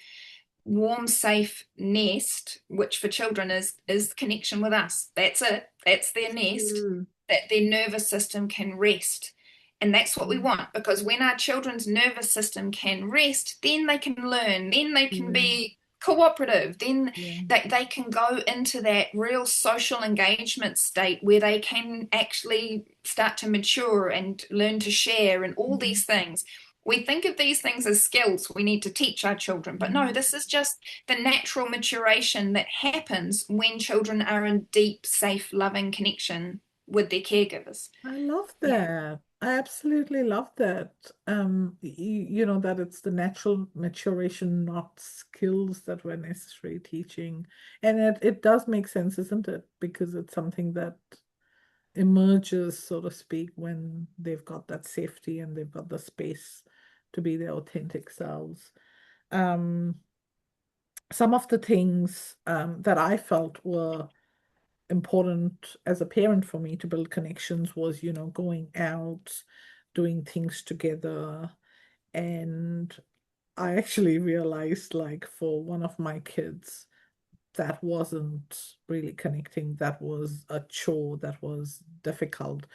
warm, safe nest, which for children is connection with us. That's it. That's their nest, mm, that their nervous system can rest. And that's what we mm, want, because when our children's nervous system can rest, then they can learn, then they can yeah, be cooperative, then yeah, they can go into that real social engagement state where they can actually start to mature and learn to share and all mhm, these things. We think of these things as skills we need to teach our children, but no, mhm. this is just the natural maturation that happens when children are in deep, safe, loving connection with their caregivers. I love Yeah. that. I absolutely love that. That it's the natural maturation, not skills that were necessary teaching. And it does make sense, isn't it? Because it's something that emerges, so to speak, when they've got that safety and they've got the space to be their authentic selves. Um, some of the things that I felt were important as a parent for me to build connections was, going out, doing things together. And I actually realized, like, for one of my kids, that wasn't really connecting. That was a chore, that was difficult.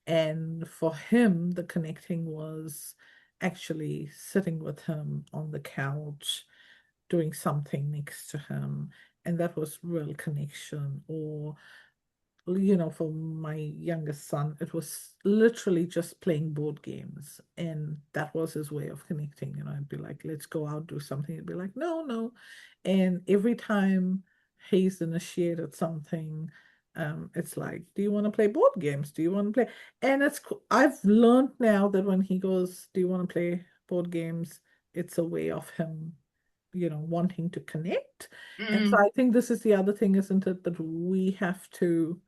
And for him, the connecting was actually sitting with him on the couch, doing something next to him. And that was real connection. Or for my youngest son, it was literally just playing board games. And that was his way of connecting. I'd be like, let's go out, do something. He'd be like, no, no. And every time he's initiated something, it's like, do you want to play board games? Do you want to play? And I've learned now that when he goes, do you want to play board games? It's a way of him wanting to connect. And so Mm, I think this is the other thing, isn't it, that we have to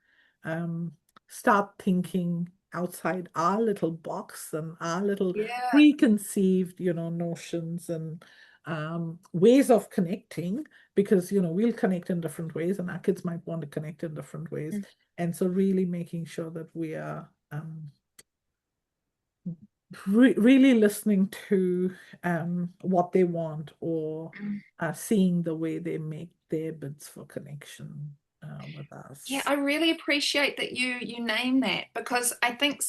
um, start thinking outside our little box and our little yeah. preconceived, notions and ways of connecting, because, we'll connect in different ways and our kids might want to connect in different ways. Mm, And so really making sure that we are really listening to what they want, or mm. seeing the way they make their bids for connection with Yeah, us. I really appreciate that you name that, because I think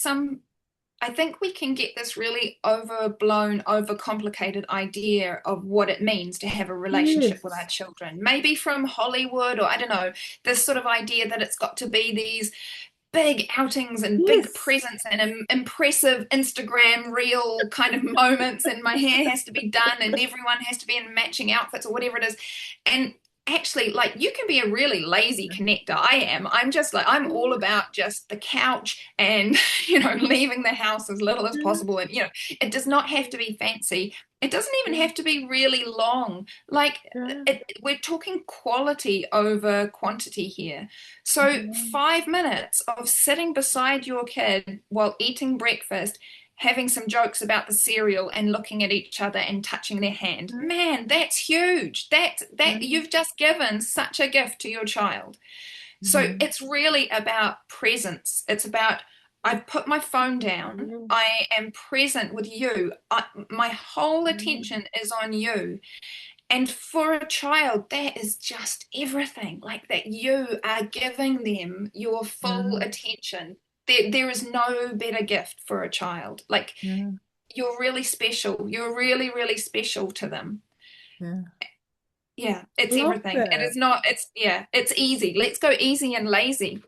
we can get this really overblown, overcomplicated idea of what it means to have a relationship with our Yes, children. Maybe from Hollywood, or I don't know, this sort of idea that it's got to be these big outings and big yes, presents and impressive Instagram reel kind of moments, and my hair has to be done and everyone has to be in matching outfits or whatever it is. And actually, like, you can be a really lazy connector. I'm just like, I'm all about just the couch and leaving the house as little as possible. And it does not have to be fancy. It doesn't even have to be really long. Like, yeah, we're talking quality over quantity here. So, yeah, 5 minutes of sitting beside your kid while eating breakfast, having some jokes about the cereal and looking at each other and touching their hand. yeah, Man, that's huge. That yeah, you've just given such a gift to your child. So mhm, it's really about presence. It's about I've put my phone down. Yeah. I am present with you. My whole Yeah. attention is on you. And for a child, that is just everything. Like that you are giving them your full Yeah. attention. There is no better gift for a child. Like Yeah. you're really special. You're really, really special to them. Yeah. Yeah, it's Love everything. It that. is not, it's, yeah, it's easy. Let's go easy and lazy.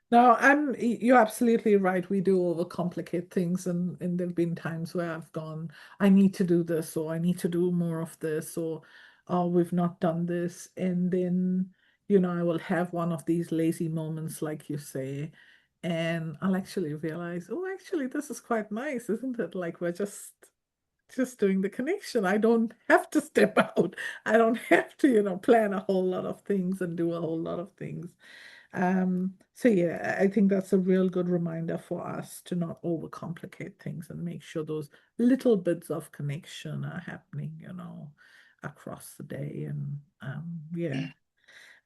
No, you're absolutely right. We do overcomplicate things, and there've been times where I've gone, I need to do this, or I need to do more of this, or oh, we've not done this. And then, I will have one of these lazy moments, like you say, and I'll actually realize, oh, actually, this is quite nice, isn't it? Like we're just doing the connection. I don't have to step out. I don't have to, plan a whole lot of things and do a whole lot of things. So yeah, I think that's a real good reminder for us to not overcomplicate things and make sure those little bits of connection are happening, across the day. And yeah.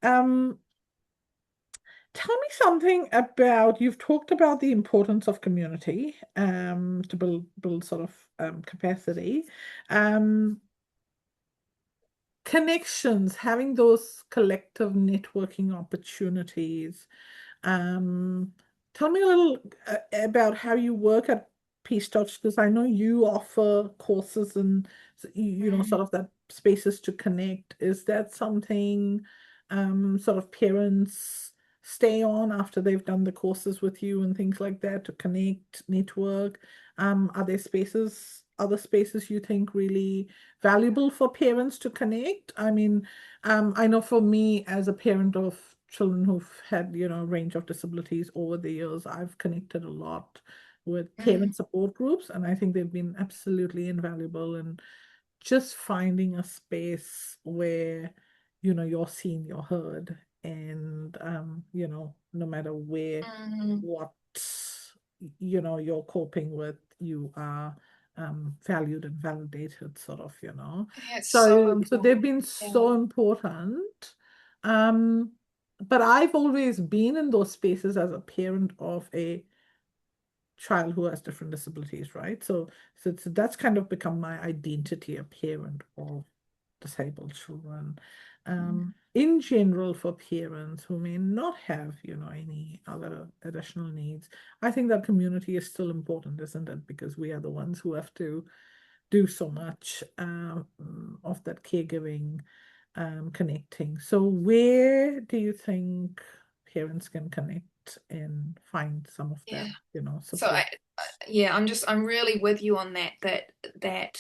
Um, Tell me something about, you've talked about the importance of community, to build sort of capacity. Um, Connections, having those collective networking opportunities. Um, Tell me a little about how you work at Peace Touch, because I know you offer courses and sort Mm. of that spaces to connect. Is that something sort of parents stay on after they've done the courses with you and things like that to connect, network? Are there other spaces you think really valuable for parents to connect? I mean, I know for me as a parent of children who've had, a range of disabilities over the years, I've connected a lot with Mm. parent support groups, and I think they've been absolutely invaluable in just finding a space where, you're seen, you're heard, and no matter Mm. what, you're coping with, you are valued and validated, sort of, It's so so they've important. been Yeah. so important. Um, but I've always been in those spaces as a parent of a child who has different disabilities, right? So that's kind of become my identity, a parent of disabled children. Mm. In general, for parents who may not have, any other additional needs, I think that community is still important, isn't it? Because we are the ones who have to do so much of that caregiving, connecting. So where do you think parents can connect and find some of that, Yeah. So support? yeah, I'm really with you on that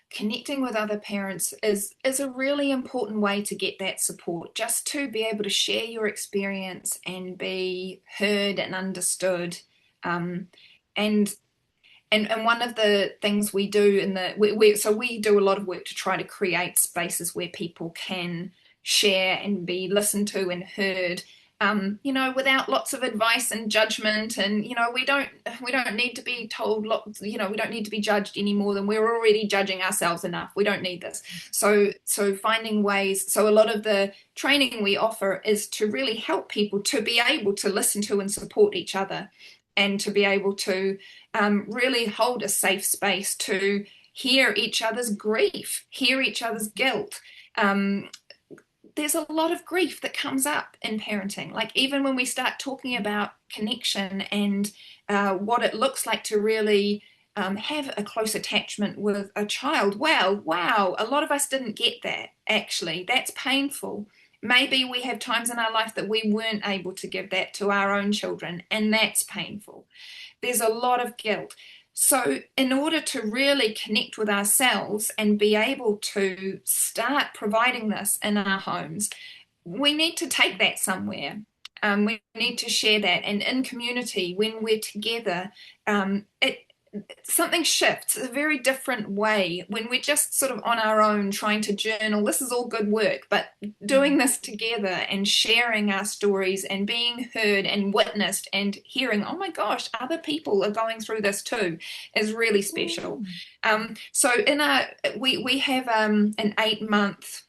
connecting with other parents is a really important way to get that support, just to be able to share your experience and be heard and understood. Um, and and one of the things we do in the so we do a lot of work to try to create spaces where people can share and be listened to and heard, without lots of advice and judgment. And we don't need to be told lots. We don't need to be judged any more than we're already judging ourselves enough. We don't need this. So finding ways. So a lot of the training we offer is to really help people to be able to listen to and support each other, and to be able to really hold a safe space to hear each other's grief, hear each other's guilt. Um, there's a lot of grief that comes up in parenting. Like even when we start talking about connection and what it looks like to really have a close attachment with a child. Well, wow, a lot of us didn't get that, actually. That's painful. Maybe we have times in our life that we weren't able to give that to our own children, and that's painful. There's a lot of guilt. So, in order to really connect with ourselves and be able to start providing this in our homes, we need to take that somewhere. We need to share that. And in community, when we're together, it something shifts a very different way when we're just sort of on our own trying to journal. This is all good work, but doing this together and sharing our stories and being heard and witnessed and hearing, oh my gosh, other people are going through this too, is really special. Mm. So in our we have an 8 month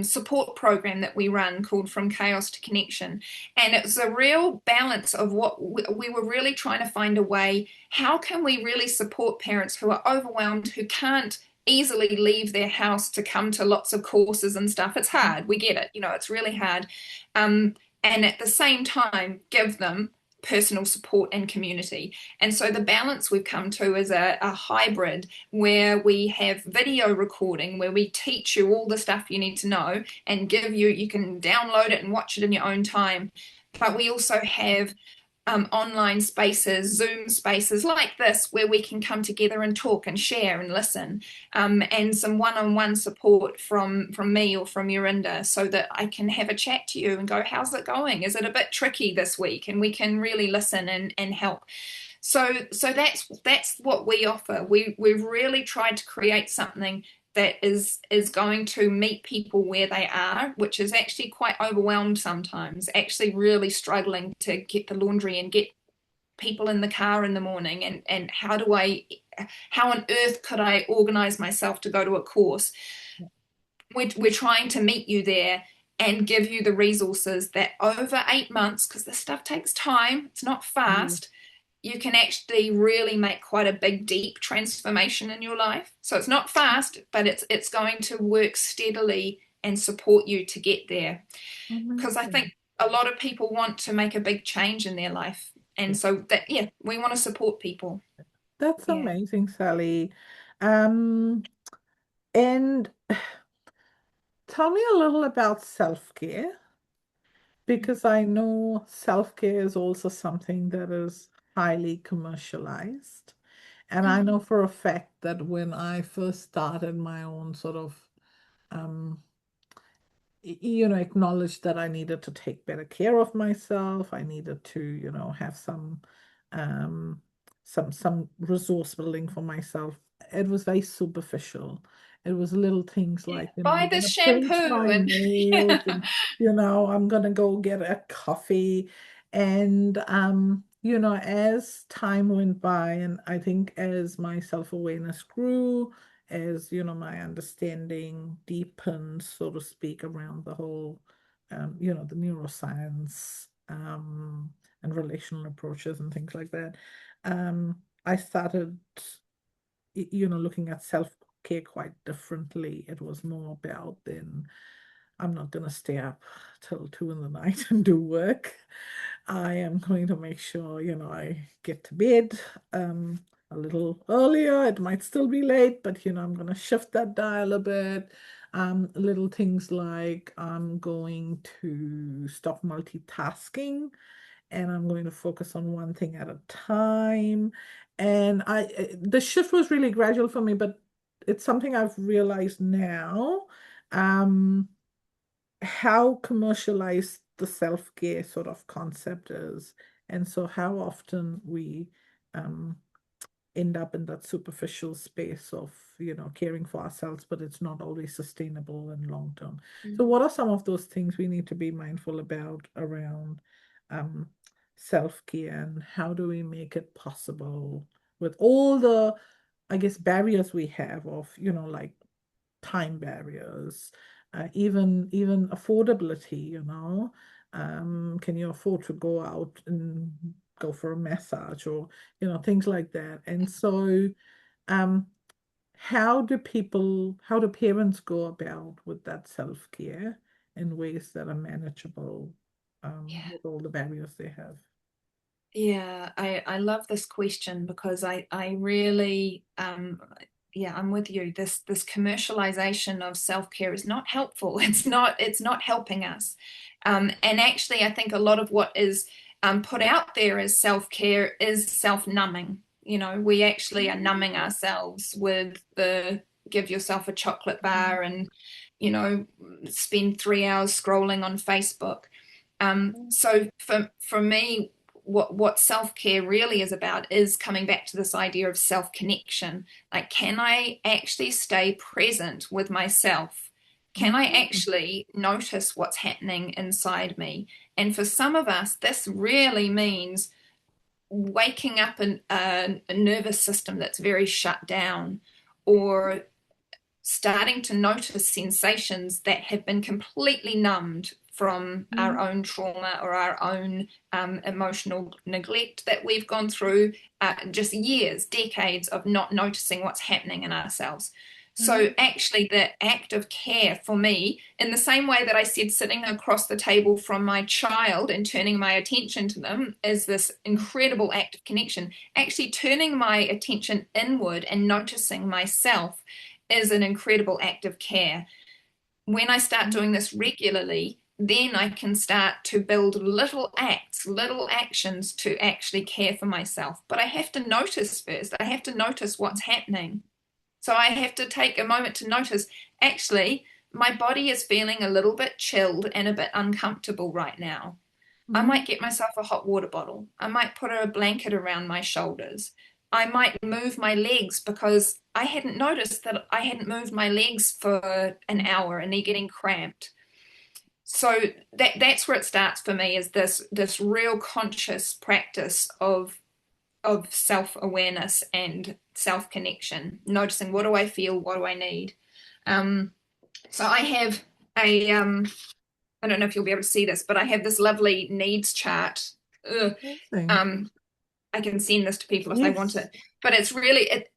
support program that we run called From Chaos to Connection. And it was a real balance of what we were really trying to find a way, how can we really support parents who are overwhelmed, who can't easily leave their house to come to lots of courses and stuff. It's hard. We get it. It's really hard. And at the same time, give them personal support and community. And so the balance we've come to is a hybrid where we have video recording, where we teach you all the stuff you need to know and you can download it and watch it in your own time. But we also have online spaces, Zoom spaces like this, where we can come together and talk and share and listen, and some one-on-one support from me or from Yorinda, so that I can have a chat to you and go, how's it going? Is it a bit tricky this week? And we can really listen and help. So that's what we offer. We've really tried to create something that is going to meet people where they are, which is actually quite overwhelmed sometimes, actually really struggling to get the laundry and get people in the car in the morning, and how on earth could I organize myself to go to a course? We're trying to meet you there and give you the resources that over 8 months, because this stuff takes time, it's not fast, you can actually really make quite a big, deep transformation in your life. So it's not fast, but it's going to work steadily and support you to get there. Because I Amazing. think a lot of people want to make a big change in their life. And so we want to support people. That's Yeah. amazing, Sally. Um, and tell me a little about self-care, because I know self-care is also something that is highly commercialized. And I Mm, know for a fact that when I first started my own sort of um, acknowledged that I needed to take better care of myself. I needed to, have um, some resource building for myself. It was very superficial. It was little things yeah. like, Buy I'm this gonna paint shampoo my and nails, yeah. and I'm gonna go get a coffee. And as time went by, and I think as my self-awareness grew, as my understanding deepens, so to speak, around the whole, the neuroscience, and relational approaches and things like that. I started, looking at self-care quite differently. It was more about, then I'm not going to stay up till 2 in the night and do work. I am going to make sure, I get to bed a little earlier. It might still be late, but, I'm going to shift that dial a bit. Little things like I'm going to stop multitasking, and I'm going to focus on one thing at a time. And the shift was really gradual for me, but it's something I've realized now. Um, how commercialized the self-care sort of concept is, and so how often we um, end up in that superficial space of caring for ourselves, but it's not always sustainable and long term. So Mm, what are some of those things we need to be mindful about around um, self-care, and how do we make it possible with all the, I guess, barriers we have of like time barriers, even affordability, can you afford to go out and go for a massage, or things like that. And so um how do parents go about with that self-care in ways that are manageable, yeah. with all the barriers they have? Yeah, I love this question because I really yeah, I'm with you. This commercialization of self-care is not helpful. It's not helping us. And actually I think a lot of what is put out there as self-care is self-numbing. We actually are numbing ourselves with the give yourself a chocolate bar and you know spend 3 hours scrolling on Facebook. So for me, what self-care really is about is coming back to this idea of self-connection. Like, can I actually stay present with myself? Can I Mhm. actually notice what's happening inside me? And for some of us, this really means waking up a nervous system that's very shut down, or starting to notice sensations that have been completely numbed from our Mm. own trauma or our own emotional neglect that we've gone through, just years, decades of not noticing what's happening in ourselves. So Mm. actually the act of care for me, in the same way that I said sitting across the table from my child and turning my attention to them is this incredible act of connection, actually turning my attention inward and noticing myself is an incredible act of care. When I start doing this regularly, then I can start to build little acts, little actions to actually care for myself. But I have to notice first. I have to notice what's happening. So I have to take a moment to notice, actually, my body is feeling a little bit chilled and a bit uncomfortable right now. I Mm. might get myself a hot water bottle. I might put a blanket around my shoulders. I might move my legs because I hadn't noticed that I hadn't moved my legs for an hour and they're getting cramped. So that's where it starts for me, is this real conscious practice of self-awareness and self-connection, noticing what do I feel, what do I need. So I have a I don't know if you'll be able to see this, but I have this lovely needs chart. Ugh. Amazing. Um, I can send this to people if they want Yes. it. But it's really,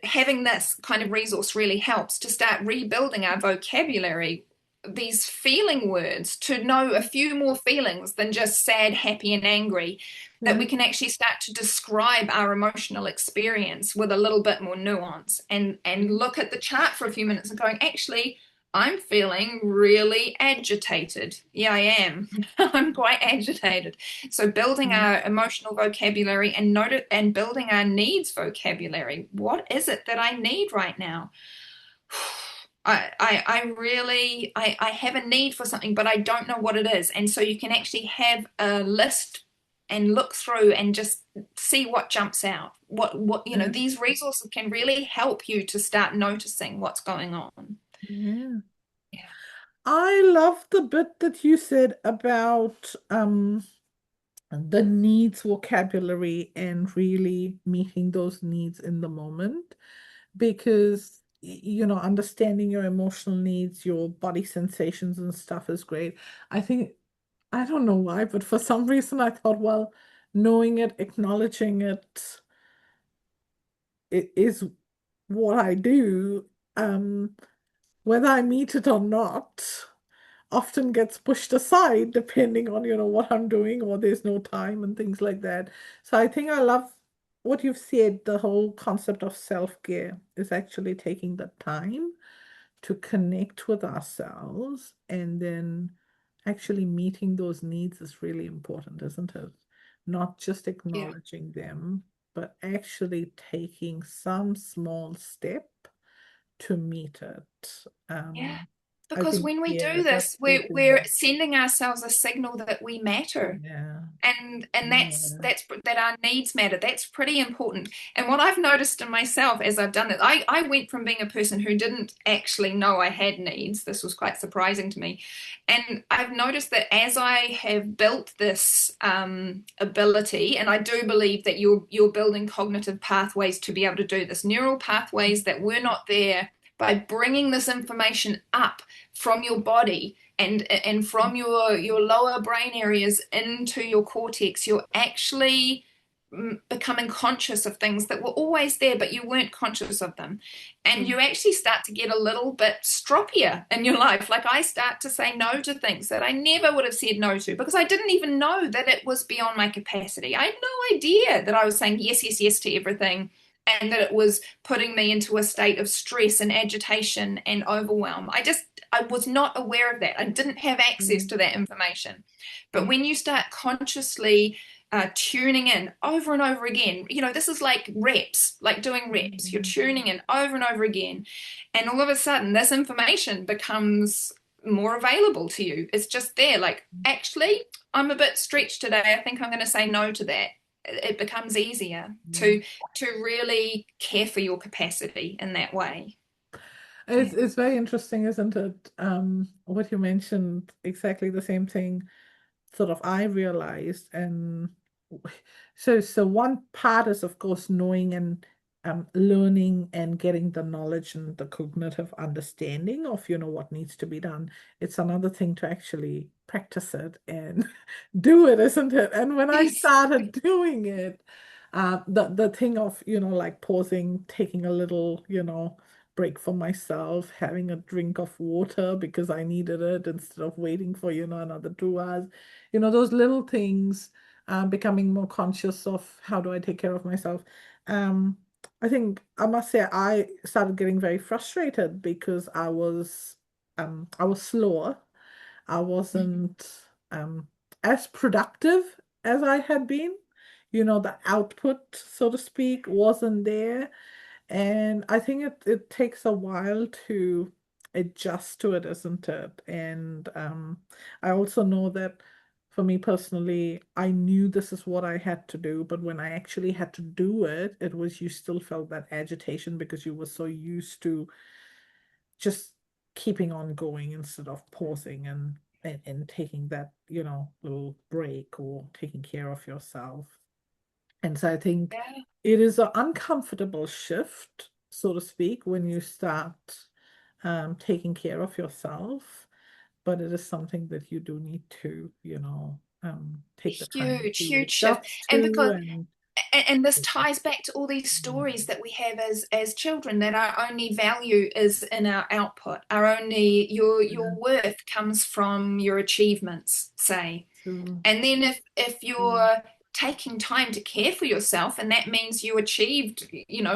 having this kind of resource really helps to start rebuilding our vocabulary, these feeling words, to know a few more feelings than just sad, happy, and angry, that Yeah. we can actually start to describe our emotional experience with a little bit more nuance, and look at the chart for a few minutes and going, actually, I'm feeling really agitated. Yeah, I am. I'm quite agitated. So building Mm. our emotional vocabulary and building our needs vocabulary. What is it that I need right now? I really I have a need for something, but I don't know what it is. And so you can actually have a list and look through and just see what jumps out. What you know, Yeah. these resources can really help you to start noticing what's going on. Yeah. Yeah. I love the bit that you said about the needs vocabulary and really meeting those needs in the moment, because understanding your emotional needs, your body sensations and stuff is great. I think, I don't know why, but for some reason I thought, well, knowing it, acknowledging it is what I do. Whether I meet it or not often gets pushed aside depending on, what I'm doing, or there's no time and things like that. So I think I love what you've said. The whole concept of self-care is actually taking the time to connect with ourselves, and then actually meeting those needs is really important, isn't it? Not just Yeah. acknowledging them, but actually taking some small step to meet it. Yeah. I Because think, when we yeah, do that's this, the we're thing. sending ourselves a signal that we matter, Yeah, and yeah. that our needs matter. That's pretty important. And what I've noticed in myself as I've done it, I went from being a person who didn't actually know I had needs. This was quite surprising to me. And I've noticed that as I have built this ability, and I do believe that you're building cognitive pathways to be able to do this, neural pathways that were not there, by bringing this information up from your body and from your lower brain areas into your cortex, you're actually becoming conscious of things that were always there, but you weren't conscious of them. And Mm. you actually start to get a little bit stroppier in your life. Like, I start to say no to things that I never would have said no to, because I didn't even know that it was beyond my capacity. I had no idea that I was saying yes, yes, yes to everything, and that it was putting me into a state of stress and agitation and overwhelm. I was not aware of that. I didn't have access Mm. to that information. But Mm. when you start consciously tuning in over and over again, this is like reps, like doing reps. You're Mm. tuning in over and over again. And all of a sudden, this information becomes more available to you. It's just there. Like, actually, I'm a bit stretched today. I think I'm going to say no to that. It becomes easier Mm. to really care for your capacity in that way. It's Yeah. it's very interesting, isn't it? What you mentioned, exactly the same thing sort of I realized. And so one part is, of course, knowing and learning and getting the knowledge and the cognitive understanding of, what needs to be done. It's another thing to actually practice it and do it, isn't it? And when I Yes. started doing it, the thing of, like pausing, taking a little, break for myself, having a drink of water because I needed it instead of waiting for, another 2 hours, those little things, becoming more conscious of how do I take care of myself. Um, I think I must say I started getting very frustrated because I was slower. I wasn't um as productive as I had been. The output, so to speak, wasn't there. And I think it takes a while to adjust to it, isn't it? And I also know that for me personally, I knew this is what I had to do, but when I actually had to do it, it was you still felt that agitation because you were so used to just keeping on going instead of pausing and taking that, little break or taking care of yourself. And so I think Yeah. it is an uncomfortable shift, so to speak, when you start taking care of yourself, but it is something that you do need to, take the time Huge, to huge shift. adjust And to because and and this ties back to all these stories that we have as children, that our only value is in our output. Our only your yeah, worth comes from your achievements, say. to, And then if you're taking time to care for yourself, and that means you achieved,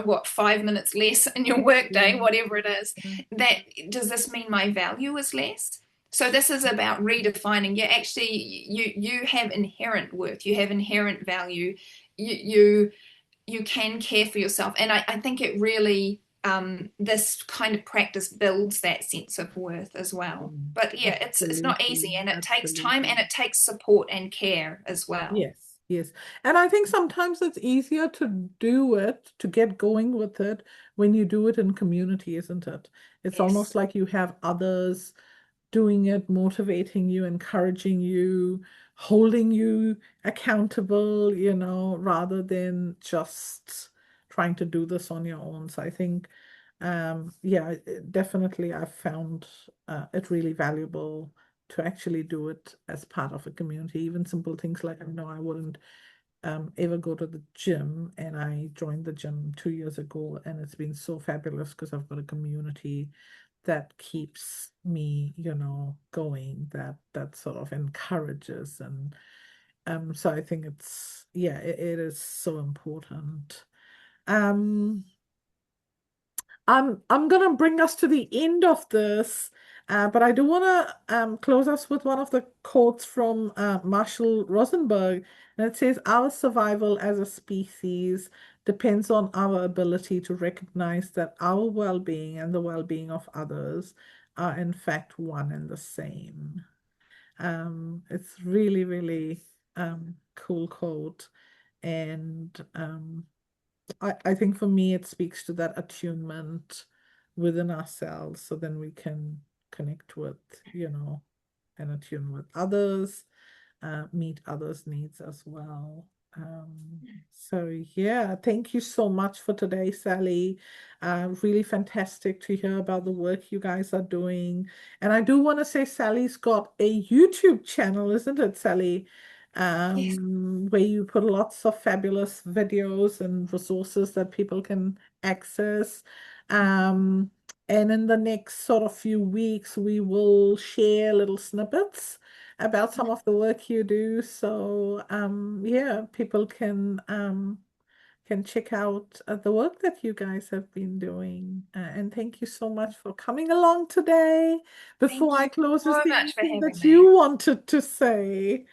what, 5 minutes less in your workday, to, whatever it is, that does this mean my value is less? So this is about redefining. Yeah, actually, you have inherent worth, you have inherent value, you you can care for yourself, and I think it really this kind of practice builds that sense of worth as well. But yeah, it's not absolutely, easy, and it takes time, absolutely. and it takes support and care as well. Yes, yes. And I think sometimes it's easier to do it, to get going with it when you do it in community, isn't it? It's almost Yes. like you have others doing it, motivating you, encouraging you, holding you accountable, rather than just trying to do this on your own. So I think, yeah, definitely I've found it really valuable to actually do it as part of a community. Even simple things like, I wouldn't ever go to the gym, and I joined the gym 2 years ago, and it's been so fabulous because I've got a community that keeps me, going, that sort of encourages. And so I think it's, yeah, it is so important. Um I'm gonna bring us to the end of this, but I do wanna close us with one of the quotes from Marshall Rosenberg, and it says, "Our survival as a species depends on our ability to recognize that our well-being and the well-being of others are in fact one and the same." It's really, really cool quote, and I think for me, it speaks to that attunement within ourselves. So then we can connect with, and attune with others, meet others' needs as well. So yeah, thank you so much for today, Sally. Really fantastic to hear about the work you guys are doing. And I do want to say Sally's got a YouTube channel, isn't it, Sally? Yes. Where you put lots of fabulous videos and resources that people can access. Um, and in the next sort of few weeks, we will share little snippets about some of the work you do. So yeah, people can check out the work that you guys have been doing. And thank you so much for coming along today. Before Thank I you close, is so there much for anything having that me. you wanted to say?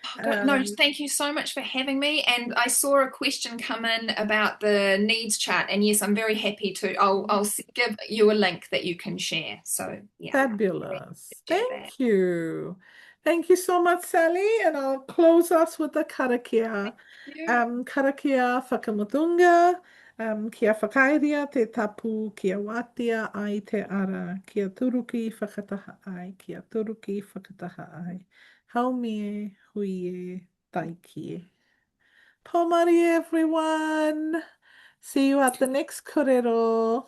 Oh, God, no, Um, thank you so much for having me. And I saw a question come in about the needs chart, and yes, I'm very happy to. I'll give you a link that you can share. So yeah, very happy Fabulous. to share that. Thank you. Thank you so much, Sally. And I'll close us with the karakia. You. Karakia whakamutunga, kia whakairia te tapu, kia wātia ai te ara, kia turuki whakataha ai, kia turuki whakataha ai. Haumie hui e taikie. Pomari, everyone. See you at the next Kōrero.